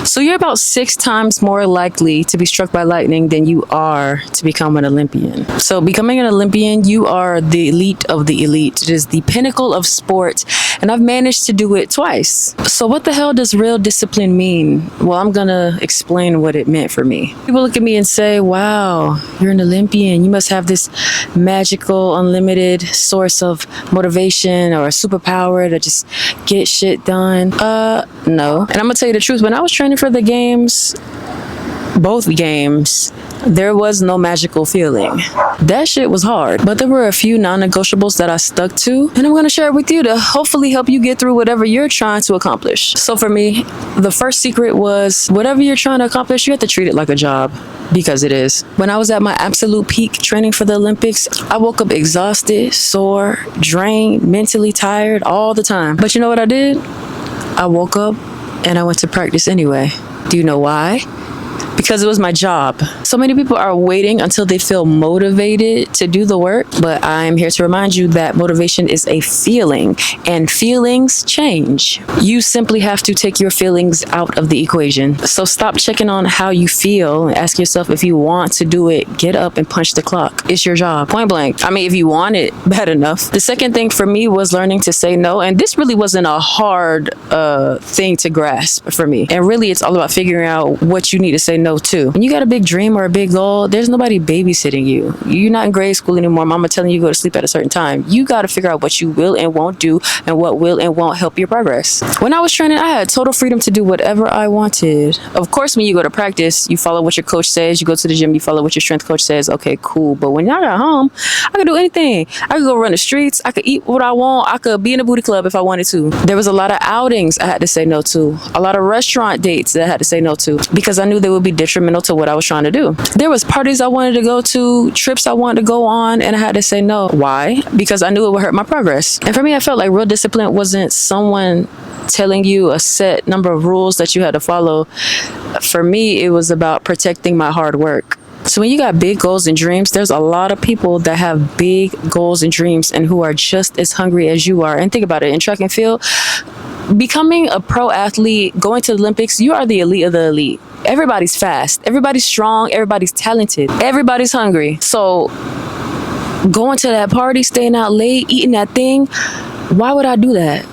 So you're about 6 times more likely to be struck by lightning than you are to become an Olympian. So becoming an Olympian, you are the elite of the elite. It is the pinnacle of sport, and I've managed to do it twice. So what the hell does real discipline mean? Well, I'm gonna explain what it meant for me. People look at me and say, wow, you're an Olympian. You must have this magical, unlimited source of motivation or a superpower to just get shit done. No. And I'm gonna tell you the truth. When I was training for the games, both games, there was no magical feeling. That shit was hard. But there were a few non-negotiables that I stuck to, and I'm gonna share it with you to hopefully help you get through whatever you're trying to accomplish. So for me, the first secret was whatever you're trying to accomplish, you have to treat it like a job, because it is. When I was at my absolute peak training for the Olympics, I woke up exhausted, sore, drained, mentally tired all the time. But you know what I did? I woke up and I went to practice anyway. Do you know why? Because it was my job. So many people are waiting until they feel motivated to do the work, but I'm here to remind you that motivation is a feeling, and feelings change. You simply have to take your feelings out of the equation. So stop checking on how you feel and ask yourself, if you want to do it, get up and punch the clock. It's your job, point blank. I mean, if you want it bad enough. The second thing for me was learning to say no, and this really wasn't a hard thing to grasp for me. And really, it's all about figuring out what you need to say no to. When you got a big dream or a big goal, there's nobody babysitting you. You're not in grade school anymore. Mama telling you to go to sleep at a certain time. You got to figure out what you will and won't do, and what will and won't help your progress. When I was training, I had total freedom to do whatever I wanted. Of course, when you go to practice, you follow what your coach says. You go to the gym, you follow what your strength coach says. Okay, cool. But when I got home, I could do anything. I could go run the streets. I could eat what I want. I could be in a booty club if I wanted to. There was a lot of outings I had to say no to. A lot of restaurant dates that I had to say no to, because I knew they would be detrimental to what I was trying to do. There was parties I wanted to go to, trips I wanted to go on, and I had to say no. Why? Because I knew it would hurt my progress. And for me, I felt like real discipline wasn't someone telling you a set number of rules that you had to follow. For me, it was about protecting my hard work. So when you got big goals and dreams, there's a lot of people that have big goals and dreams and who are just as hungry as you are. And think about it, in track and field, becoming a pro athlete, going to the Olympics, you are the elite of the elite. Everybody's fast, everybody's strong, everybody's talented, everybody's hungry. So going to that party, staying out late, eating that thing, why would I do that?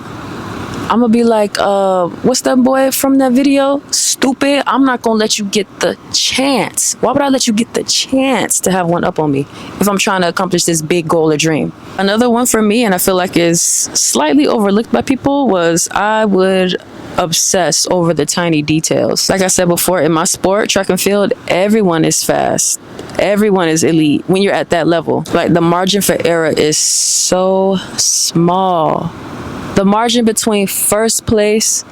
I'm gonna be like, what's that boy from that video? Stupid. I'm not gonna let you get the chance. Why would I let you get the chance to have one up on me if I'm trying to accomplish this big goal or dream? Another one for me, and I feel like is slightly overlooked by people, was I would obsess over the tiny details. Like I said before, in my sport, track and field, everyone is fast. Everyone is elite when you're at that level. Like, the margin for error is so small. The margin between first place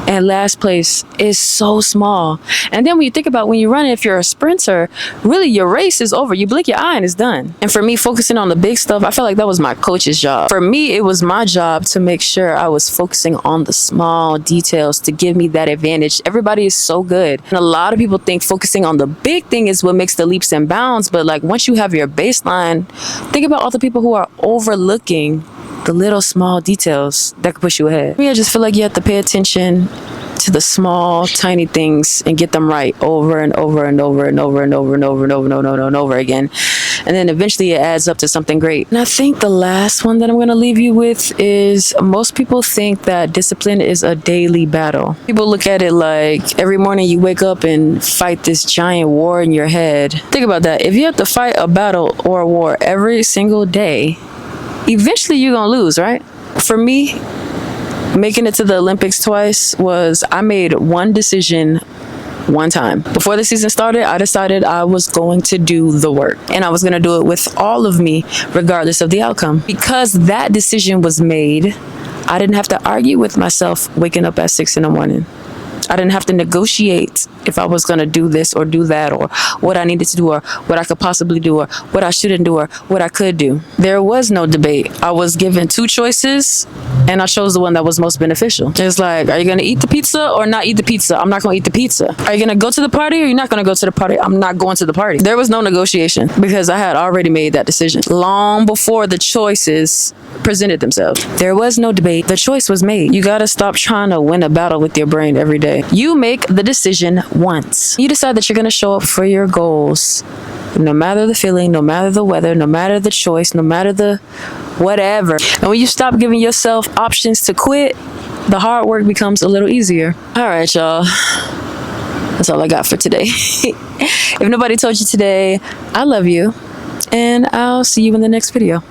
and last place is so small. And then when you think about when you run, if you're a sprinter, really your race is over. You blink your eye and it's done. And for me, focusing on the big stuff, I felt like that was my coach's job. For me, it was my job to make sure I was focusing on the small details to give me that advantage. Everybody is so good. And a lot of people think focusing on the big thing is what makes the leaps and bounds. But like, once you have your baseline, think about all the people who are overlooking the little small details that could push you ahead. I just feel like you have to pay attention to the small, tiny things and get them right over and over and over and over and over and over and over and over and over again. And then eventually it adds up to something great. And I think the last one that I'm going to leave you with is, most people think that discipline is a daily battle. People look at it like every morning you wake up and fight this giant war in your head. Think about that. If you have to fight a battle or a war every single day, eventually you're gonna lose, right? For me, making it to the Olympics twice was, I made one decision one time. Before the season started, I decided I was going to do the work, and I was going to do it with all of me, regardless of the outcome. Because that decision was made, I didn't have to argue with myself waking up at 6 a.m. I didn't have to negotiate if I was going to do this or do that, or what I needed to do, or what I could possibly do, or what I shouldn't do, or what I could do. There was no debate. I was given two choices, And I chose the one that was most beneficial. It's like, are you going to eat the pizza or not eat the pizza? I'm not going to eat the pizza. Are you going to go to the party or you're not going to go to the party? I'm not going to the party. There was no negotiation because I had already made that decision long before the choices presented themselves. There was no debate. The choice was made. You got to stop trying to win a battle with your brain every day. You make the decision once. You decide that you're going to show up for your goals, no matter the feeling, no matter the weather, no matter the choice, no matter the whatever. And when you stop giving yourself options to quit, the hard work becomes a little easier. All right, y'all. That's all I got for today. If nobody told you today, I love you, and I'll see you in the next video.